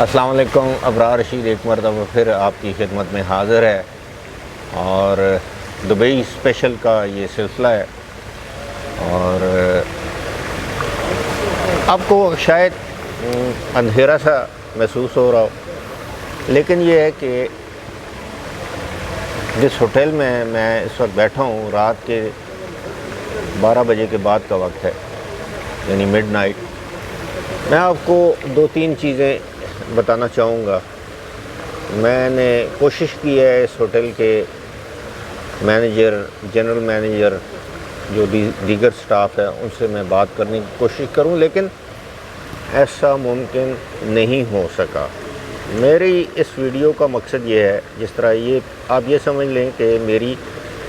السلام علیکم. ابرار رشید ایک مرتبہ پھر آپ کی خدمت میں حاضر ہے اور دبئی اسپیشل کا یہ سلسلہ ہے. اور آپ کو شاید اندھیرا سا محسوس ہو رہا ہو، لیکن یہ ہے کہ جس ہوٹل میں میں اس وقت بیٹھا ہوں، رات کے 12 بجے کے بعد کا وقت ہے، یعنی مڈ نائٹ. میں آپ کو 2-3 چیزیں بتانا چاہوں گا. میں نے کوشش کی ہے اس ہوٹل کے مینیجر، جنرل مینیجر، جو دیگر سٹاف ہے، ان سے میں بات کرنے کی کوشش کروں، لیکن ایسا ممکن نہیں ہو سکا. میری اس ویڈیو کا مقصد یہ ہے، جس طرح یہ آپ یہ سمجھ لیں کہ میری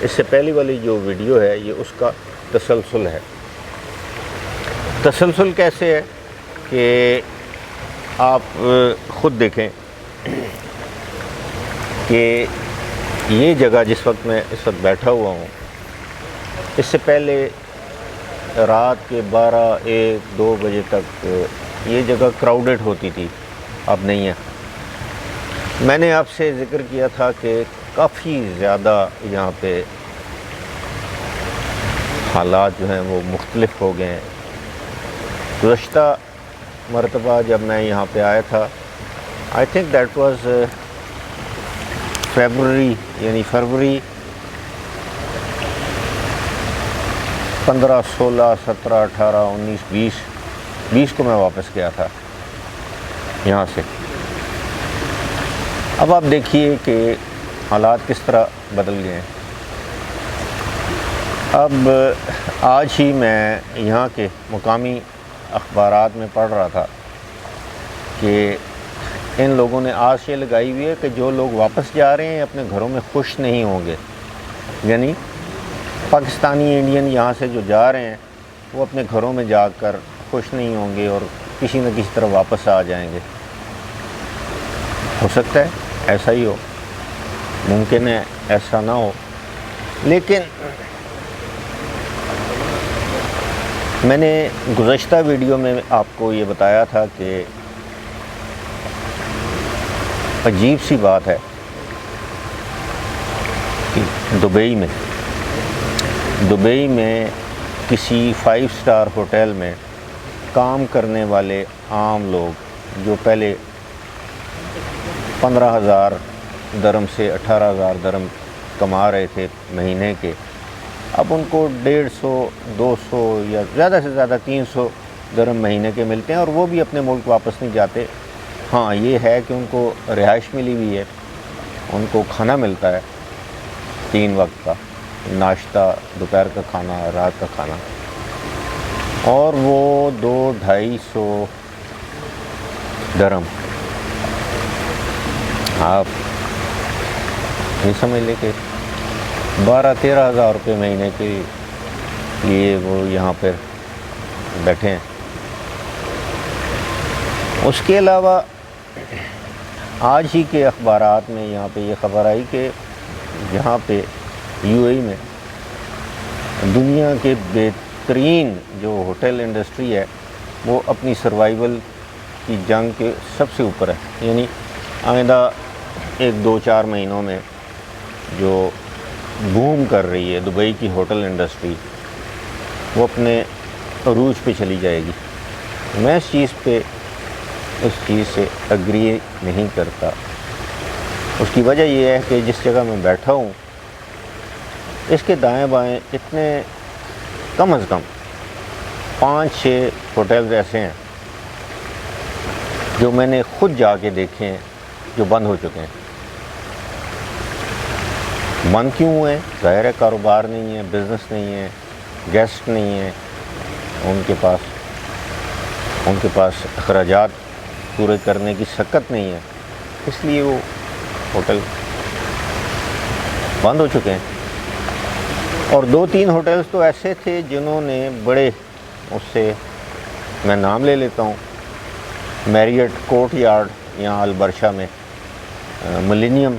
اس سے پہلی والی جو ویڈیو ہے یہ اس کا تسلسل ہے. تسلسل کیسے ہے کہ آپ خود دیکھیں کہ یہ جگہ جس وقت میں اس وقت بیٹھا ہوا ہوں، اس سے پہلے رات کے 12-1-2 بجے تک یہ جگہ کراؤڈڈ ہوتی تھی، اب نہیں ہے. میں نے آپ سے ذکر کیا تھا کہ کافی زیادہ یہاں پہ حالات جو ہیں وہ مختلف ہو گئے ہیں. گزشتہ مرتبہ جب میں یہاں پہ آیا تھا، آئی تھنک دیٹ واز فروری 15 16 17 18 19 20 کو میں واپس گیا تھا یہاں سے. اب آپ دیکھیے کہ حالات کس طرح بدل گئے ہیں. اب آج ہی میں یہاں کے مقامی اخبارات میں پڑھ رہا تھا کہ ان لوگوں نے آس یہ لگائی ہوئی ہے کہ جو لوگ واپس جا رہے ہیں اپنے گھروں میں خوش نہیں ہوں گے. یعنی پاکستانی انڈین یہاں سے جو جا رہے ہیں وہ اپنے گھروں میں جا کر خوش نہیں ہوں گے اور کسی نہ کسی طرح واپس آ جائیں گے. ہو سکتا ہے ایسا ہی ہو، ممکن ہے ایسا نہ ہو، لیکن میں نے گزشتہ ویڈیو میں آپ کو یہ بتایا تھا کہ عجیب سی بات ہے کہ دبئی میں کسی 5 اسٹار ہوٹل میں کام کرنے والے عام لوگ جو پہلے 15,000 درہم سے 18,000 درہم کما رہے تھے مہینے کے، اب ان کو 150 200 یا زیادہ سے زیادہ 300 درہم مہینے کے ملتے ہیں، اور وہ بھی اپنے ملک واپس نہیں جاتے. ہاں یہ ہے کہ ان کو رہائش ملی ہوئی ہے، ان کو کھانا ملتا ہے 3 وقت کا، ناشتہ، دوپہر کا کھانا، رات کا کھانا، اور وہ 200-250 درہم. آپ یہ سمجھ لیں کہ 12-13 ہزار روپے مہینے کے لیے وہ یہاں پر بیٹھے ہیں. اس کے علاوہ آج ہی کے اخبارات میں یہاں پہ یہ خبر آئی کہ یہاں پہ UAE میں دنیا کے بہترین جو ہوٹل انڈسٹری ہے وہ اپنی سروائیول کی جنگ کے سب سے اوپر ہے. یعنی آئندہ 1-2-4 مہینوں میں جو بوم کر رہی ہے دبئی کی ہوٹل انڈسٹری، وہ اپنے عروج پہ چلی جائے گی. میں اس چیز سے اگری نہیں کرتا. اس کی وجہ یہ ہے کہ جس جگہ میں بیٹھا ہوں اس کے دائیں بائیں اتنے کم از کم 5-6 ہوٹلز ایسے ہیں جو میں نے خود جا کے دیکھے ہیں جو بند ہو چکے ہیں. بند کیوں ہوئے؟ ظاہر ہے کاروبار نہیں ہے، بزنس نہیں ہے، گیسٹ نہیں ہے، ان کے پاس اخراجات پورے کرنے کی سکت نہیں ہے، اس لیے وہ ہوٹل بند ہو چکے ہیں. اور 2-3 ہوٹلز تو ایسے تھے جنہوں نے بڑے، اس سے میں نام لے لیتا ہوں، میریٹ کورٹ یارڈ یہاں البرشہ میں، ملینیم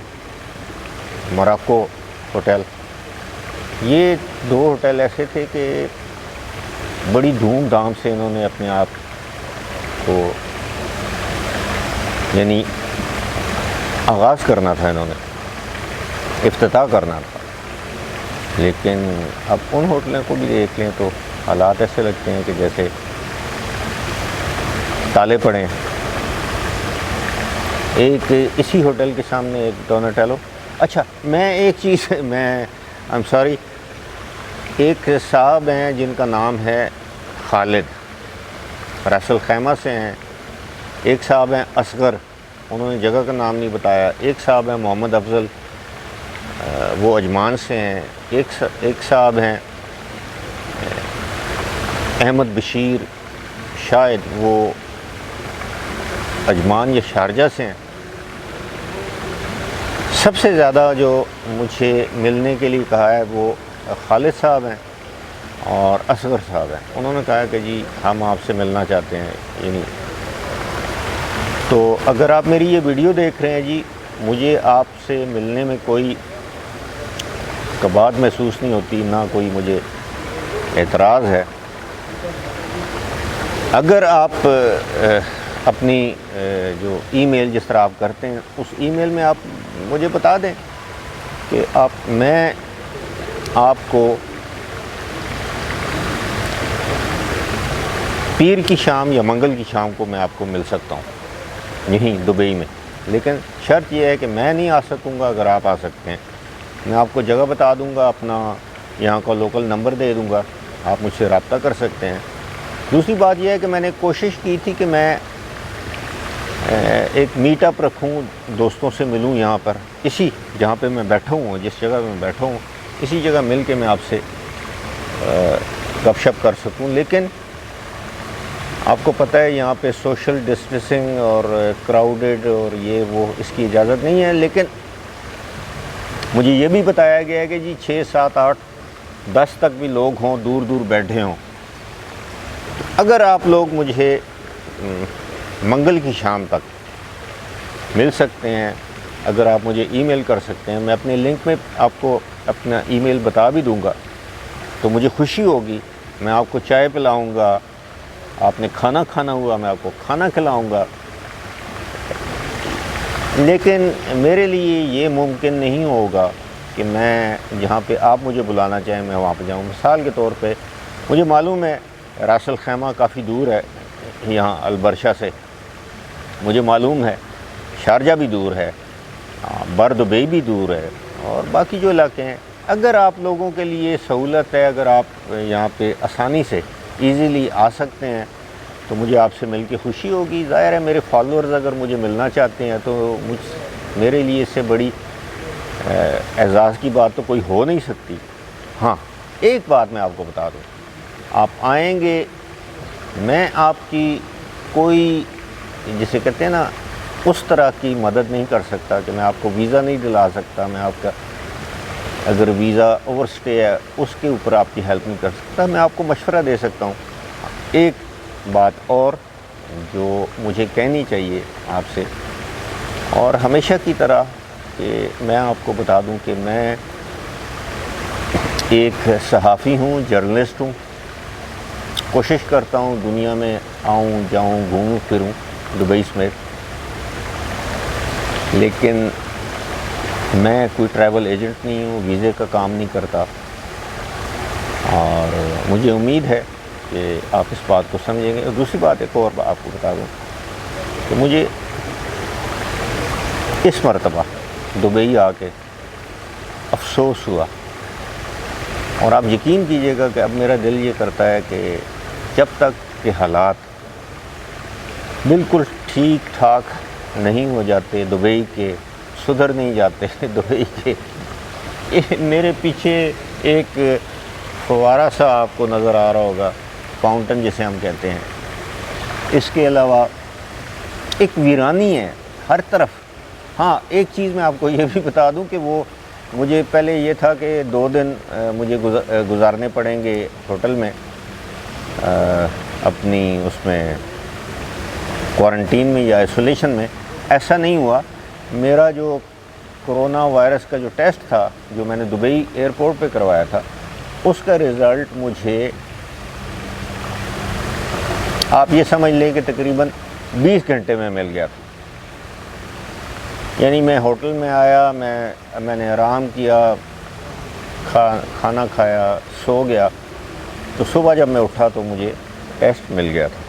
موراکو ہوٹل، یہ 2 ہوٹل ایسے تھے کہ بڑی دھوم دھام سے انہوں نے اپنے آپ کو یعنی آغاز کرنا تھا، انہوں نے افتتاح کرنا تھا، لیکن اب ان ہوٹلوں کو بھی دیکھ لیں تو حالات ایسے لگتے ہیں کہ جیسے تالے پڑے ہیں۔ ایک اسی ہوٹل کے سامنے ایک ڈوناٹیلو، اچھا میں ایک چیز میں سوری، ایک صاحب ہیں جن کا نام ہے خالد، راس الخیمہ سے ہیں، ایک صاحب ہیں اصغر، انہوں نے جگہ کا نام نہیں بتایا، ایک صاحب ہیں محمد افضل، وہ عجمان سے ہیں، ایک صاحب ہیں احمد بشیر، شاید وہ عجمان یا شارجہ سے ہیں۔ سب سے زیادہ جو مجھے ملنے کے لیے کہا ہے وہ خالد صاحب ہیں اور اصغر صاحب ہیں۔ انہوں نے کہا کہ جی ہم آپ سے ملنا چاہتے ہیں، یعنی تو اگر آپ میری یہ ویڈیو دیکھ رہے ہیں جی، مجھے آپ سے ملنے میں کوئی کباہت محسوس نہیں ہوتی، نہ کوئی مجھے اعتراض ہے۔ اگر آپ اپنی جو ای میل جس طرح آپ کرتے ہیں، اس ای میل میں آپ مجھے بتا دیں کہ میں آپ کو پیر کی شام یا منگل کی شام کو میں آپ کو مل سکتا ہوں یہیں دبئی میں، لیکن شرط یہ ہے کہ میں نہیں آ سکوں گا، اگر آپ آ سکتے ہیں میں آپ کو جگہ بتا دوں گا، اپنا یہاں کا لوکل نمبر دے دوں گا، آپ مجھ سے رابطہ کر سکتے ہیں۔ دوسری بات یہ ہے کہ میں نے کوشش کی تھی کہ میں ایک میٹ اپ رکھوں، دوستوں سے ملوں یہاں پر، اسی جہاں پہ میں بیٹھا ہوں، جس جگہ میں بیٹھا ہوں اسی جگہ مل کے میں آپ سے گپ شپ کر سکوں، لیکن آپ کو پتہ ہے یہاں پہ سوشل ڈسٹینسنگ اور کراؤڈڈ اور یہ وہ، اس کی اجازت نہیں ہے۔ لیکن مجھے یہ بھی بتایا گیا ہے کہ جی 6 7 8 10 تک بھی لوگ ہوں، دور دور بیٹھے ہوں، اگر آپ لوگ مجھے منگل کی شام تک مل سکتے ہیں، اگر آپ مجھے ای میل کر سکتے ہیں، میں اپنے لنک میں آپ کو اپنا ای میل بتا بھی دوں گا، تو مجھے خوشی ہوگی، میں آپ کو چائے پلاؤں گا، آپ نے کھانا کھانا ہوا میں آپ کو کھانا کھلاؤں گا۔ لیکن میرے لیے یہ ممکن نہیں ہوگا کہ میں جہاں پہ آپ مجھے بلانا چاہیں میں وہاں پہ جاؤں۔ مثال کے طور پہ مجھے معلوم ہے راس الخیمہ کافی دور ہے یہاں البرشہ سے، مجھے معلوم ہے شارجہ بھی دور ہے، بر دبئی بھی دور ہے، اور باقی جو علاقے ہیں۔ اگر آپ لوگوں کے لیے سہولت ہے، اگر آپ یہاں پہ آسانی سے ایزیلی آ سکتے ہیں تو مجھے آپ سے مل کے خوشی ہوگی۔ ظاہر ہے میرے فالورز اگر مجھے ملنا چاہتے ہیں تو میرے لیے اس سے بڑی اعزاز کی بات تو کوئی ہو نہیں سکتی۔ ہاں ایک بات میں آپ کو بتا دوں، آپ آئیں گے، میں آپ کی کوئی جسے کہتے ہیں نا اس طرح کی مدد نہیں کر سکتا کہ میں آپ کو ویزا نہیں دلا سکتا، میں آپ کا اگر ویزا اوور سٹے ہے اس کے اوپر آپ کی ہیلپ نہیں کر سکتا، میں آپ کو مشورہ دے سکتا ہوں۔ ایک بات اور جو مجھے کہنی چاہیے آپ سے، اور ہمیشہ کی طرح کہ میں آپ کو بتا دوں کہ میں ایک صحافی ہوں، جرنلسٹ ہوں، کوشش کرتا ہوں دنیا میں آؤں جاؤں گھوموں پھروں دبئی سمیت، لیکن میں کوئی ٹریول ایجنٹ نہیں ہوں، ویزے کا کام نہیں کرتا، اور مجھے امید ہے کہ آپ اس بات کو سمجھیں گے۔ اور دوسری بات ایک اور آپ کو بتا دوں کہ مجھے اس مرتبہ دبئی آ کے افسوس ہوا، اور آپ یقین کیجئے گا کہ اب میرا دل یہ کرتا ہے کہ جب تک کہ حالات بالکل ٹھیک ٹھاک نہیں ہو جاتے دبئی کے، سدھر نہیں جاتے دبئی کے، میرے پیچھے ایک فوارہ سا آپ کو نظر آ رہا ہوگا، فاؤنٹن جسے ہم کہتے ہیں، اس کے علاوہ ایک ویرانی ہے ہر طرف۔ ہاں ایک چیز میں آپ کو یہ بھی بتا دوں کہ وہ مجھے پہلے یہ تھا کہ 2 دن مجھے گزارنے پڑیں گے ہوٹل میں، اپنی اس میں کوارنٹین میں یا آئسولیشن میں، ایسا نہیں ہوا۔ میرا جو کرونا وائرس کا جو ٹیسٹ تھا جو میں نے دبئی ایئرپورٹ پہ کروایا تھا، اس کا رزلٹ مجھے آپ یہ سمجھ لیں کہ تقریباً 20 گھنٹے میں مل گیا تھا۔ یعنی میں ہوٹل میں آیا، میں نے آرام کیا، کھانا کھایا، سو گیا، تو صبح جب میں اٹھا تو مجھے ٹیسٹ مل گیا تھا۔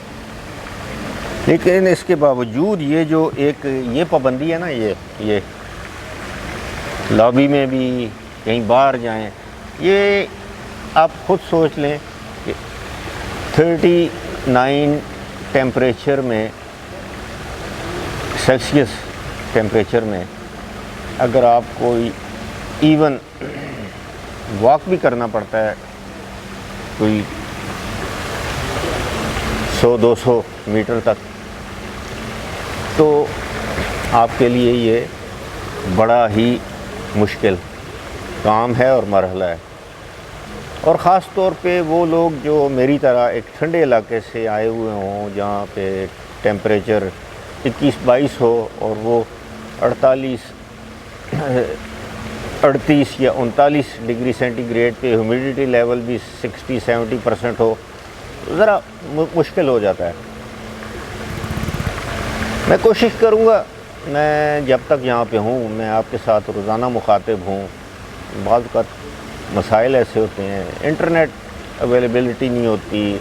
لیکن اس کے باوجود یہ جو ایک یہ پابندی ہے نا، یہ لابی میں بھی کہیں باہر جائیں، یہ آپ خود سوچ لیں کہ 39 ٹیمپریچر میں، سیلسیس ٹیمپریچر میں، اگر آپ کوئی ایون واک بھی کرنا پڑتا ہے کوئی 100-200 میٹر تک، تو آپ کے لیے یہ بڑا ہی مشکل کام ہے اور مرحلہ ہے۔ اور خاص طور پہ وہ لوگ جو میری طرح ایک ٹھنڈے علاقے سے آئے ہوئے ہوں، جہاں پہ ٹیمپریچر 21-22 ہو اور وہ 38 یا 39 ڈگری سینٹی گریڈ پہ ہیومیڈیٹی لیول بھی 60-70% ہو، ذرا مشکل ہو جاتا ہے۔ میں کوشش کروں گا، میں جب تک یہاں پہ ہوں میں آپ کے ساتھ روزانہ مخاطب ہوں۔ بعض اوقات مسائل ایسے ہوتے ہیں، انٹرنیٹ اویلیبلٹی نہیں ہوتی،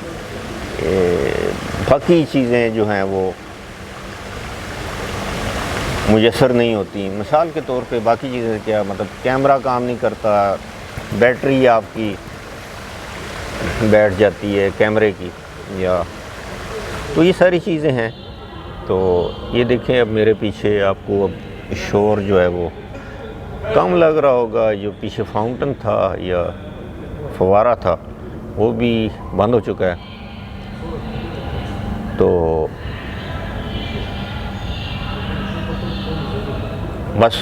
باقی چیزیں جو ہیں وہ میسر نہیں ہوتی۔ مثال کے طور پہ باقی چیزیں کیا، مطلب کیمرہ کام نہیں کرتا، بیٹری آپ کی بیٹھ جاتی ہے کیمرے کی، یا تو یہ ساری چیزیں ہیں۔ تو یہ دیکھیں، اب میرے پیچھے آپ کو اب شور جو ہے وہ کم لگ رہا ہوگا، جو پیچھے فاؤنٹن تھا یا فوارہ تھا وہ بھی بند ہو چکا ہے۔ تو بس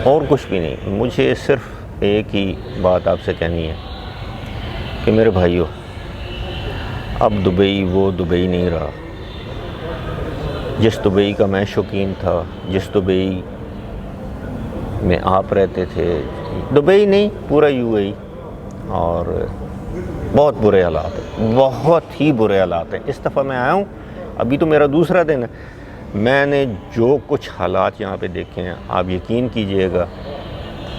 اور کچھ بھی نہیں، مجھے صرف ایک ہی بات آپ سے کہنی ہے کہ میرے بھائیو، اب دبئی وہ دبئی نہیں رہا جس دبئی کا میں شوقین تھا، جس دبئی میں آپ رہتے تھے۔ دبئی نہیں، پورا یو اے ای، اور بہت برے حالات ہیں، بہت ہی برے حالات ہیں۔ اس دفعہ میں آیا ہوں، ابھی تو میرا دوسرا دن ہے، میں نے جو کچھ حالات یہاں پہ دیکھے ہیں، آپ یقین کیجئے گا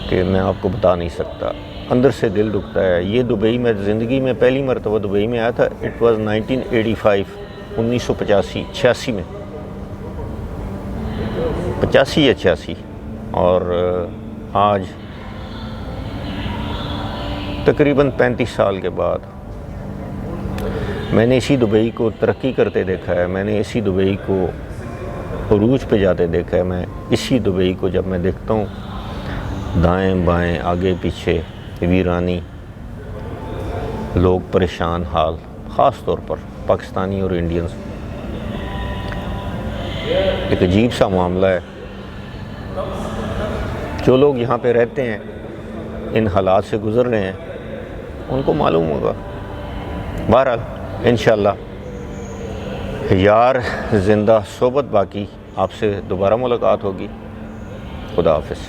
کہ میں آپ کو بتا نہیں سکتا، اندر سے دل دکھتا ہے۔ یہ دبئی میں زندگی میں پہلی مرتبہ دبئی میں آیا تھا، اٹ واز 1985، 1985 میں، 85 یا 86، اور آج تقریباً 35 سال کے بعد میں نے اسی دبئی کو ترقی کرتے دیکھا ہے، میں نے اسی دبئی کو عروج پہ جاتے دیکھا ہے۔ میں اسی دبئی کو جب میں دیکھتا ہوں، دائیں بائیں آگے پیچھے ویرانی، لوگ پریشان حال، خاص طور پر پاکستانی اور انڈینز، ایک عجیب سا معاملہ ہے۔ جو لوگ یہاں پہ رہتے ہیں، ان حالات سے گزر رہے ہیں، ان کو معلوم ہوگا۔ بہرحال انشاءاللہ یار زندہ صحبت باقی، آپ سے دوبارہ ملاقات ہوگی۔ خدا حافظ۔